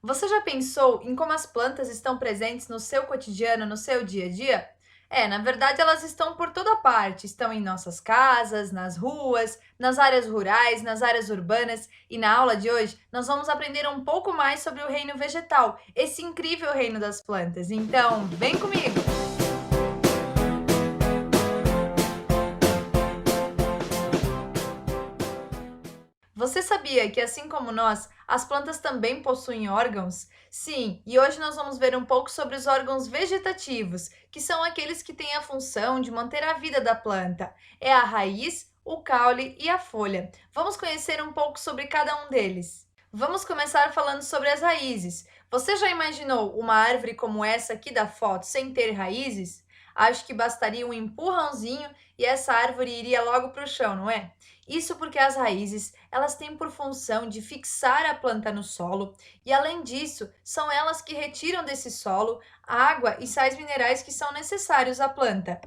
Você já pensou em como as plantas estão presentes no seu cotidiano, no seu dia a dia? Na verdade, elas estão por toda parte. Estão em nossas casas, nas ruas, nas áreas rurais, nas áreas urbanas. E na aula de hoje, nós vamos aprender um pouco mais sobre o reino vegetal, esse incrível reino das plantas. Então, vem comigo! Você sabia que, assim como nós, as plantas também possuem órgãos? Sim, e hoje nós vamos ver um pouco sobre os órgãos vegetativos, que são aqueles que têm a função de manter a vida da planta. É a raiz, o caule e a folha. Vamos conhecer um pouco sobre cada um deles. Vamos começar falando sobre as raízes. Você já imaginou uma árvore como essa aqui da foto sem ter raízes? Acho que bastaria um empurrãozinho e essa árvore iria logo para o chão, não é? Isso porque as raízes, elas têm por função de fixar a planta no solo e, além disso, são elas que retiram desse solo água e sais minerais que são necessários à planta.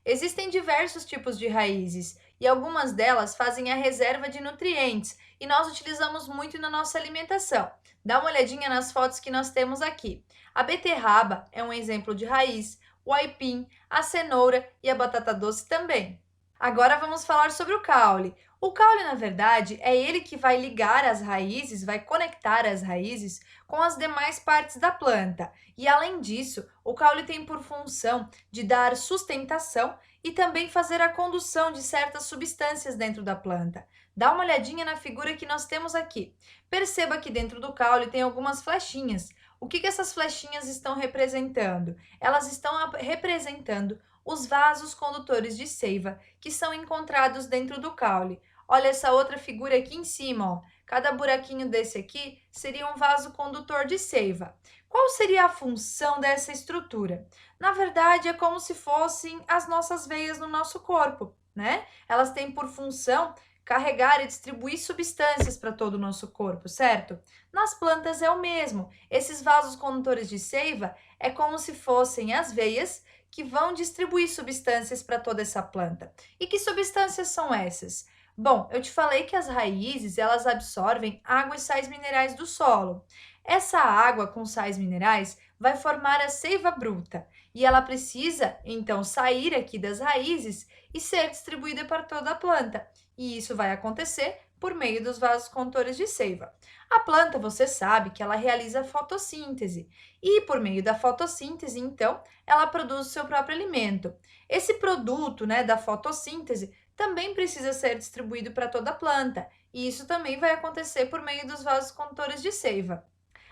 Existem diversos tipos de raízes e algumas delas fazem a reserva de nutrientes e nós utilizamos muito na nossa alimentação. Dá uma olhadinha nas fotos que nós temos aqui. A beterraba é um exemplo de raiz, o aipim, a cenoura e a batata doce também. Agora vamos falar sobre o caule. O caule, na verdade, é ele que vai ligar as raízes, vai conectar as raízes com as demais partes da planta. E além disso, o caule tem por função de dar sustentação e também fazer a condução de certas substâncias dentro da planta. Dá uma olhadinha na figura que nós temos aqui. Perceba que dentro do caule tem algumas flechinhas. O que essas flechinhas estão representando? Elas estão representando os vasos condutores de seiva que são encontrados dentro do caule. Olha essa outra figura aqui em cima, ó. Cada buraquinho desse aqui seria um vaso condutor de seiva. Qual seria a função dessa estrutura? Na verdade, é como se fossem as nossas veias no nosso corpo, né? Elas têm por função carregar e distribuir substâncias para todo o nosso corpo, certo? Nas plantas é o mesmo. Esses vasos condutores de seiva é como se fossem as veias que vão distribuir substâncias para toda essa planta. E que substâncias são essas? Bom, eu te falei que as raízes, elas absorvem água e sais minerais do solo. Essa água com sais minerais vai formar a seiva bruta e ela precisa, então, sair aqui das raízes e ser distribuída para toda a planta. E isso vai acontecer por meio dos vasos condutores de seiva. A planta, você sabe que ela realiza fotossíntese e, por meio da fotossíntese, então, ela produz o seu próprio alimento. Esse produto, né, da fotossíntese também precisa ser distribuído para toda a planta, e isso também vai acontecer por meio dos vasos condutores de seiva.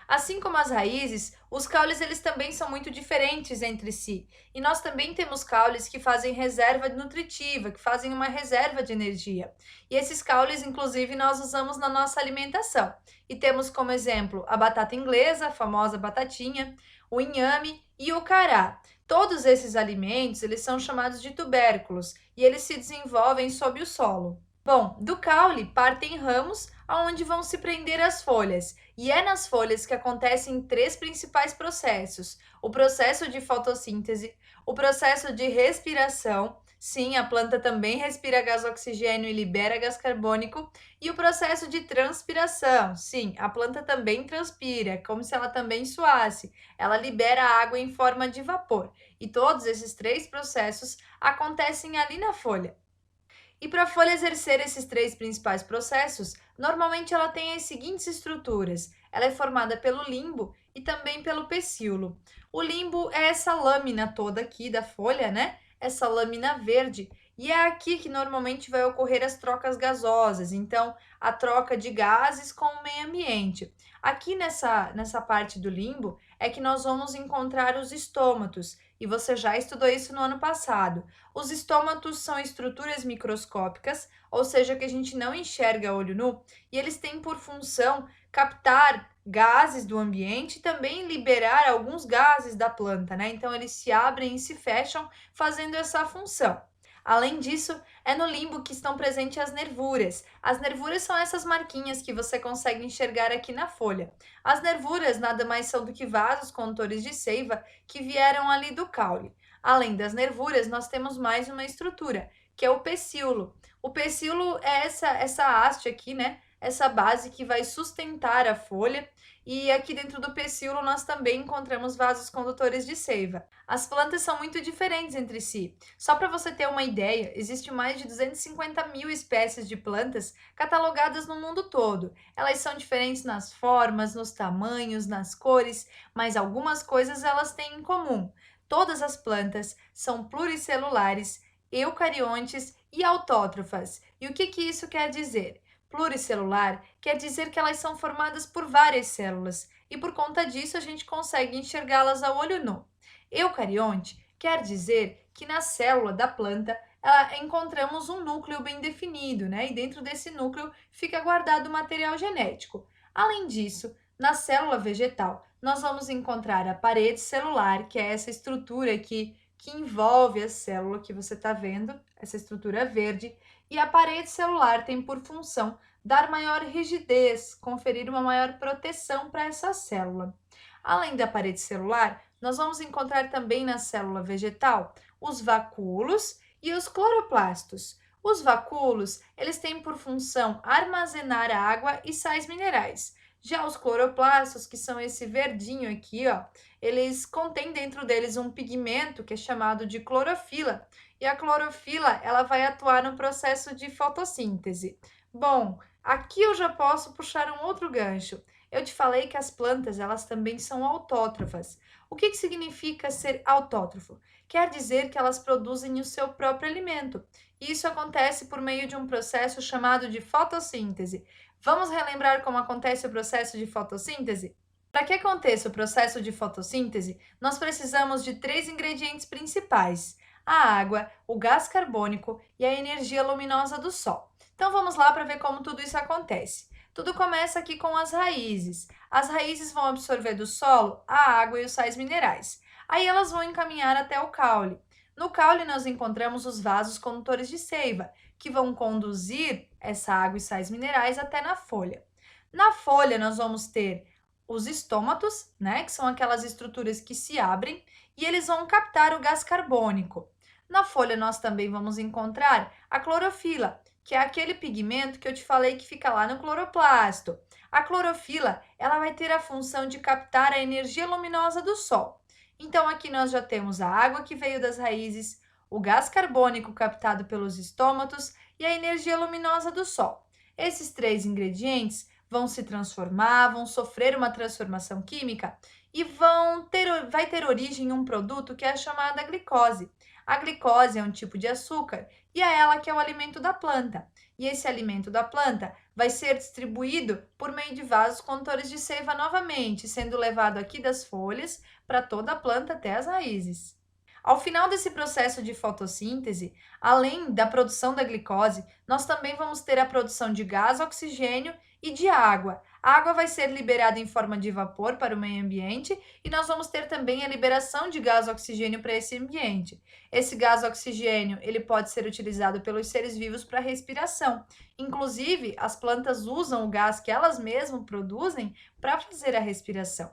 Assim como as raízes, os caules eles também são muito diferentes entre si. E nós também temos caules que fazem reserva nutritiva, que fazem uma reserva de energia. E esses caules, inclusive, nós usamos na nossa alimentação. E temos como exemplo a batata inglesa, a famosa batatinha, o inhame e o cará. Todos esses alimentos, eles são chamados de tubérculos e eles se desenvolvem sob o solo. Bom, do caule partem ramos aonde vão se prender as folhas, e é nas folhas que acontecem três principais processos: o processo de fotossíntese, o processo de respiração, sim, a planta também respira gás oxigênio e libera gás carbônico, e o processo de transpiração, sim, a planta também transpira, é como se ela também suasse, ela libera água em forma de vapor, e todos esses três processos acontecem ali na folha. E para a folha exercer esses três principais processos, normalmente ela tem as seguintes estruturas. Ela é formada pelo limbo e também pelo pecíolo. O limbo é essa lâmina toda aqui da folha, né? Essa lâmina verde. E é aqui que normalmente vai ocorrer as trocas gasosas, então a troca de gases com o meio ambiente. Aqui nessa parte do limbo é que nós vamos encontrar os estômatos, e você já estudou isso no ano passado. Os estômatos são estruturas microscópicas, ou seja, que a gente não enxerga a olho nu, e eles têm por função captar gases do ambiente e também liberar alguns gases da planta, né? Então, eles se abrem e se fecham, fazendo essa função. Além disso, é no limbo que estão presentes as nervuras. As nervuras são essas marquinhas que você consegue enxergar aqui na folha. As nervuras nada mais são do que vasos condutores de seiva que vieram ali do caule. Além das nervuras, nós temos mais uma estrutura, que é o pecíolo. O pecíolo é essa haste aqui, né? Essa base que vai sustentar a folha E aqui dentro do pecíolo nós também encontramos vasos condutores de seiva. As plantas são muito diferentes entre si. Só para você ter uma ideia, existe mais de 250 mil espécies de plantas catalogadas no mundo todo. Elas são diferentes nas formas, nos tamanhos, nas cores, mas algumas coisas elas têm em comum. Todas as plantas são pluricelulares, eucariontes e autótrofas. E o que isso quer dizer? Pluricelular quer dizer que elas são formadas por várias células e por conta disso a gente consegue enxergá-las a olho nu. Eucarionte quer dizer que na célula da planta encontramos um núcleo bem definido, né? E dentro desse núcleo fica guardado o material genético. Além disso, na célula vegetal, nós vamos encontrar a parede celular, que é essa estrutura aqui que envolve a célula que você está vendo, essa estrutura verde, e a parede celular tem por função dar maior rigidez, conferir uma maior proteção para essa célula. Além da parede celular, nós vamos encontrar também na célula vegetal os vacúolos e os cloroplastos. Os vacúolos, eles têm por função armazenar água e sais minerais. Já os cloroplastos, que são esse verdinho aqui, ó, eles contêm dentro deles um pigmento que é chamado de clorofila, e a clorofila, ela vai atuar no processo de fotossíntese. Bom, aqui eu já posso puxar um outro gancho. Eu te falei que as plantas, elas também são autótrofas. O que significa ser autótrofo? Quer dizer que elas produzem o seu próprio alimento. E isso acontece por meio de um processo chamado de fotossíntese. Vamos relembrar como acontece o processo de fotossíntese? Para que aconteça o processo de fotossíntese, nós precisamos de três ingredientes principais: a água, o gás carbônico e a energia luminosa do sol. Então vamos lá para ver como tudo isso acontece. Tudo começa aqui com as raízes. As raízes vão absorver do solo a água e os sais minerais. Aí elas vão encaminhar até o caule. No caule nós encontramos os vasos condutores de seiva, que vão conduzir essa água e sais minerais até na folha. Na folha nós vamos ter os estômatos, né, que são aquelas estruturas que se abrem, e eles vão captar o gás carbônico. Na folha nós também vamos encontrar a clorofila, que é aquele pigmento que eu te falei que fica lá no cloroplasto. A clorofila, ela vai ter a função de captar a energia luminosa do sol. Então aqui nós já temos a água que veio das raízes, o gás carbônico captado pelos estômatos e a energia luminosa do sol. Esses três ingredientes vão se transformar, vão sofrer uma transformação química e vai ter origem em um produto que é chamado glicose. A glicose é um tipo de açúcar e é ela que é o alimento da planta. E esse alimento da planta vai ser distribuído por meio de vasos condutores de seiva novamente, sendo levado aqui das folhas para toda a planta até as raízes. Ao final desse processo de fotossíntese, além da produção da glicose, nós também vamos ter a produção de gás, oxigênio e de água. A água vai ser liberada em forma de vapor para o meio ambiente e nós vamos ter também a liberação de gás oxigênio para esse ambiente. Esse gás oxigênio, ele pode ser utilizado pelos seres vivos para respiração. Inclusive, as plantas usam o gás que elas mesmas produzem para fazer a respiração.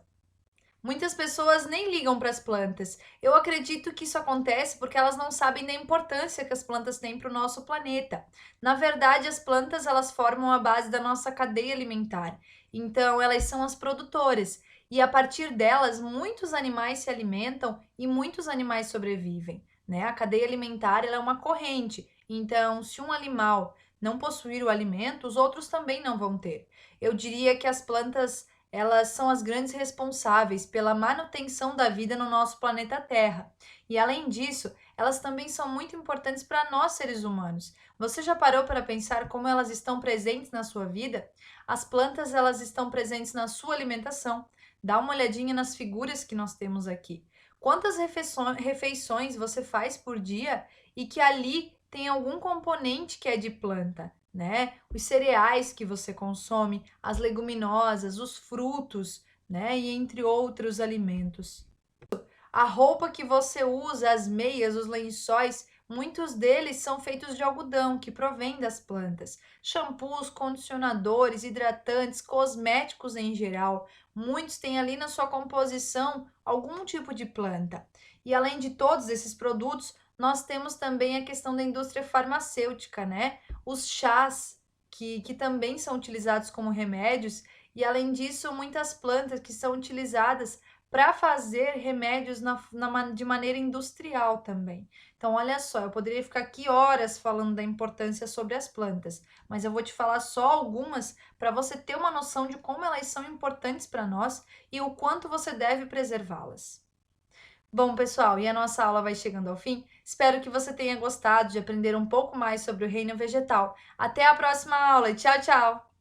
Muitas pessoas nem ligam para as plantas. Eu acredito que isso acontece porque elas não sabem da importância que as plantas têm para o nosso planeta. Na verdade, as plantas elas formam a base da nossa cadeia alimentar. Então, elas são as produtoras. E a partir delas, muitos animais se alimentam e muitos animais sobrevivem, né? A cadeia alimentar ela é uma corrente. Então, se um animal não possuir o alimento, os outros também não vão ter. Eu diria que as plantas elas são as grandes responsáveis pela manutenção da vida no nosso planeta Terra. E além disso, elas também são muito importantes para nós seres humanos. Você já parou para pensar como elas estão presentes na sua vida? As plantas, elas estão presentes na sua alimentação. Dá uma olhadinha nas figuras que nós temos aqui. Quantas refeições você faz por dia e que ali tem algum componente que é de planta? Né? Os cereais que você consome, as leguminosas, os frutos, né? E entre outros alimentos. A roupa que você usa, as meias, os lençóis, muitos deles são feitos de algodão, que provém das plantas. Shampoos, condicionadores, hidratantes, cosméticos em geral, muitos têm ali na sua composição algum tipo de planta. E além de todos esses produtos, nós temos também a questão da indústria farmacêutica, né? Os chás, que também são utilizados como remédios E além disso, muitas plantas que são utilizadas para fazer remédios de maneira industrial também. Então, olha só, eu poderia ficar aqui horas falando da importância sobre as plantas, mas eu vou te falar só algumas para você ter uma noção de como elas são importantes para nós e o quanto você deve preservá-las. Bom, pessoal, e a nossa aula vai chegando ao fim. Espero que você tenha gostado de aprender um pouco mais sobre o reino vegetal. Até a próxima aula. Tchau, tchau!